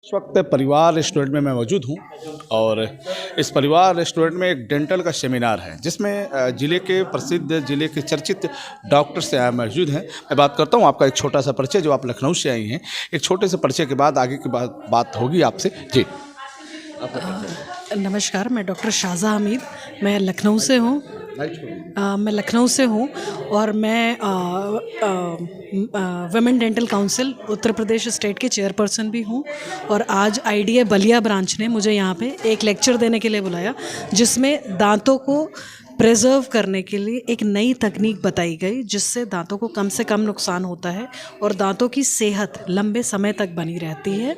इस वक्त परिवार रेस्टोरेंट में मैं मौजूद हूं और इस परिवार रेस्टोरेंट में एक डेंटल का सेमिनार है जिसमें ज़िले के प्रसिद्ध ज़िले के चर्चित डॉक्टर से मौजूद हैं। मैं बात करता हूं, आपका एक छोटा सा परिचय, जो आप लखनऊ से आई हैं। एक छोटे से परिचय के बाद आगे की बात होगी आपसे। जी, नमस्कार, मैं डॉक्टर शाज़ा हमीद, मैं लखनऊ से हूँ। मैं लखनऊ से हूँ और मैं women dental council Uttar Pradesh state के चेयरपर्सन भी हूँ। और आज आईडीए बलिया ब्रांच ने मुझे यहाँ पे एक लेक्चर देने के लिए बुलाया, जिसमें दांतों को प्रिजर्व करने के लिए एक नई तकनीक बताई गई, जिससे दांतों को कम से कम नुकसान होता है और दांतों की सेहत लंबे समय तक बनी रहती है।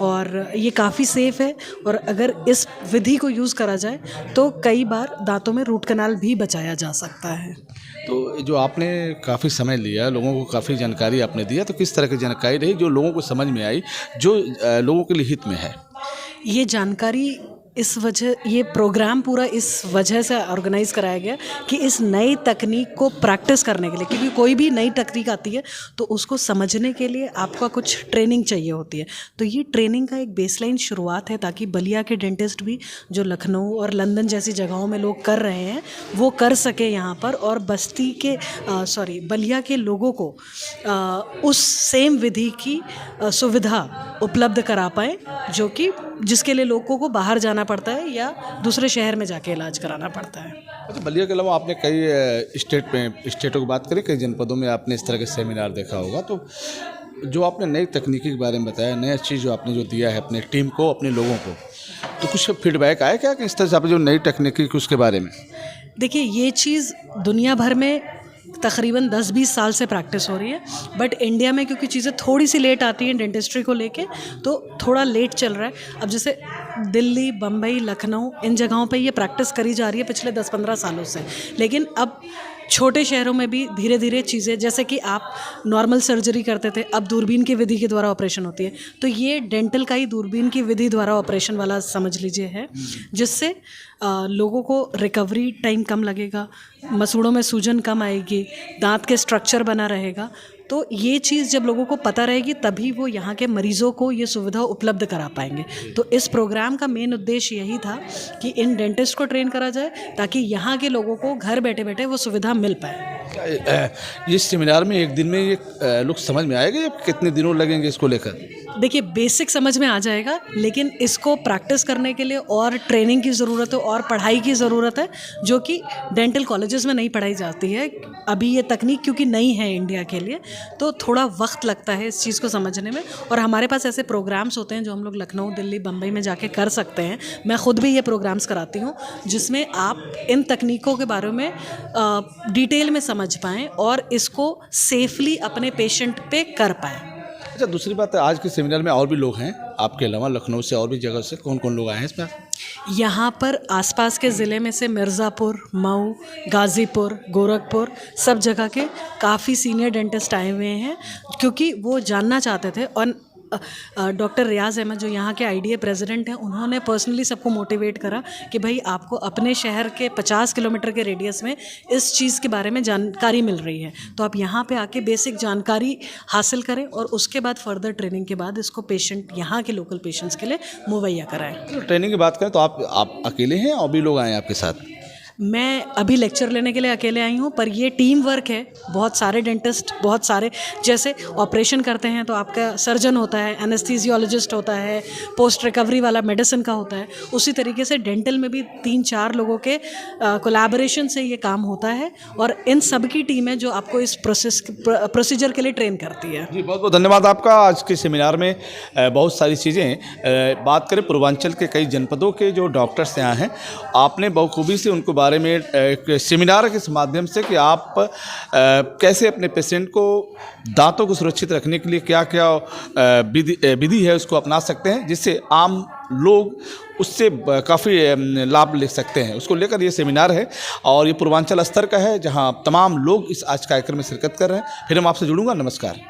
और ये काफ़ी सेफ़ है और अगर इस विधि को यूज़ करा जाए तो कई बार दांतों में रूट कनाल भी बचाया जा सकता है। तो जो आपने काफ़ी समय लिया, लोगों को काफ़ी जानकारी आपने दिया, तो किस तरह की जानकारी रही जो लोगों को समझ में आई, जो लोगों के लिए हित में है? ये जानकारी ये प्रोग्राम पूरा इस वजह से ऑर्गेनाइज़ कराया गया कि इस नई तकनीक को प्रैक्टिस करने के लिए, क्योंकि कोई भी नई तकनीक आती है तो उसको समझने के लिए आपका कुछ ट्रेनिंग चाहिए होती है। तो ये ट्रेनिंग का एक बेसलाइन शुरुआत है, ताकि बलिया के डेंटिस्ट भी, जो लखनऊ और लंदन जैसी जगहों में लोग कर रहे हैं, वो कर सके यहाँ पर, और बलिया के लोगों को उस सेम विधि की सुविधा उपलब्ध करा पाएँ, जिसके लिए लोगों को बाहर जाना पड़ता है या दूसरे शहर में जाके इलाज कराना पड़ता है। अच्छा, बलिया के अलावा आपने कई स्टेटों की बात करी, कई जनपदों में आपने इस तरह के सेमिनार देखा होगा। तो जो आपने नई तकनीकी के बारे में बताया, नया चीज़ जो आपने जो दिया है अपने टीम को, अपने लोगों को, तो कुछ फीडबैक आया क्या कि इस तरह से आपने जो नई तकनीकी उसके बारे में? देखिए, ये चीज़ दुनिया भर में तकरीबन 10-20 साल से प्रैक्टिस हो रही है, बट इंडिया में क्योंकि चीज़ें थोड़ी सी लेट आती हैं डेंटिस्ट्री को लेके, तो थोड़ा लेट चल रहा है। अब जैसे दिल्ली, बम्बई, लखनऊ, इन जगहों पे ये प्रैक्टिस करी जा रही है पिछले 10-15 सालों से। लेकिन अब छोटे शहरों में भी धीरे धीरे चीज़ें, जैसे कि आप नॉर्मल सर्जरी करते थे, अब दूरबीन की विधि के द्वारा ऑपरेशन होती है, तो ये डेंटल का ही दूरबीन की विधि द्वारा ऑपरेशन वाला समझ लीजिए है, जिससे लोगों को रिकवरी टाइम कम लगेगा, मसूड़ों में सूजन कम आएगी, दांत के स्ट्रक्चर बना रहेगा। तो ये चीज़ जब लोगों को पता रहेगी, तभी वो यहाँ के मरीज़ों को ये सुविधा उपलब्ध करा पाएंगे। तो इस प्रोग्राम का मेन उद्देश्य यही था कि इन डेंटिस्ट को ट्रेन करा जाए, ताकि यहाँ के लोगों को घर बैठे बैठे वो सुविधा मिल पाए। इस सेमिनार में एक दिन में ये लोग समझ में आएगा या कितने दिनों लगेंगे इसको लेकर? देखिए, बेसिक समझ में आ जाएगा, लेकिन इसको प्रैक्टिस करने के लिए और ट्रेनिंग की ज़रूरत है और पढ़ाई की ज़रूरत है, जो कि डेंटल कॉलेजेस में नहीं पढ़ाई जाती है अभी। ये तकनीक क्योंकि नई है इंडिया के लिए, तो थोड़ा वक्त लगता है इस चीज़ को समझने में। और हमारे पास ऐसे प्रोग्राम्स होते हैं जो हम लोग लखनऊ, दिल्ली, बम्बई में जाके कर सकते हैं। मैं ख़ुद भी ये प्रोग्राम्स कराती हूँ, जिसमें आप इन तकनीकों के बारे में डिटेल में समझ पाएँ और इसको सेफली अपने पेशेंट पे कर पाएँ। अच्छा, दूसरी बात है, आज के सेमिनार में और भी लोग हैं आपके अलावा, लखनऊ से और भी जगह से कौन कौन लोग आए हैं इसमें? यहाँ पर आसपास के ज़िले में से मिर्ज़ापुर, मऊ, गाज़ीपुर, गोरखपुर, सब जगह के काफ़ी सीनियर डेंटिस्ट आए हुए हैं, क्योंकि वो जानना चाहते थे। और डॉक्टर रियाज़ अहमद, जो यहाँ के आईडीए प्रेसिडेंट हैं, उन्होंने पर्सनली सबको मोटिवेट करा कि भाई, आपको अपने शहर के 50 किलोमीटर के रेडियस में इस चीज़ के बारे में जानकारी मिल रही है, तो आप यहाँ पे आके बेसिक जानकारी हासिल करें और उसके बाद फर्दर ट्रेनिंग के बाद इसको यहाँ के लोकल पेशेंट्स के लिए मुहैया कराएं। तो ट्रेनिंग की बात करें तो आप अकेले हैं और भी लोग आए हैं आपके साथ? मैं अभी लेक्चर लेने के लिए अकेले आई हूँ, पर ये टीम वर्क है। बहुत सारे डेंटिस्ट, बहुत सारे, जैसे ऑपरेशन करते हैं तो आपका सर्जन होता है, एनेस्थीसियोलॉजिस्ट होता है, पोस्ट रिकवरी वाला मेडिसिन का होता है, उसी तरीके से डेंटल में भी 3-4 लोगों के कोलैबोरेशन से ये काम होता है। और इन सब की टीम है जो आपको इस प्रोसीजर के लिए ट्रेन करती है। जी, बहुत बहुत धन्यवाद आपका। आज के सेमिनार में बहुत सारी चीज़ें, बात करें पूर्वांचल के कई जनपदों के जो डॉक्टर्स यहाँ हैं, आपने बखूबी से उनको बारे में एक सेमिनार के माध्यम से कि आप कैसे अपने पेशेंट को दांतों को सुरक्षित रखने के लिए क्या क्या विधि है उसको अपना सकते हैं, जिससे आम लोग उससे काफ़ी लाभ ले सकते हैं, उसको लेकर ये सेमिनार है। और ये पूर्वांचल स्तर का है, जहां तमाम लोग इस आज कार्यक्रम में शिरकत कर रहे हैं। फिर हम आपसे जुड़ूंगा। नमस्कार।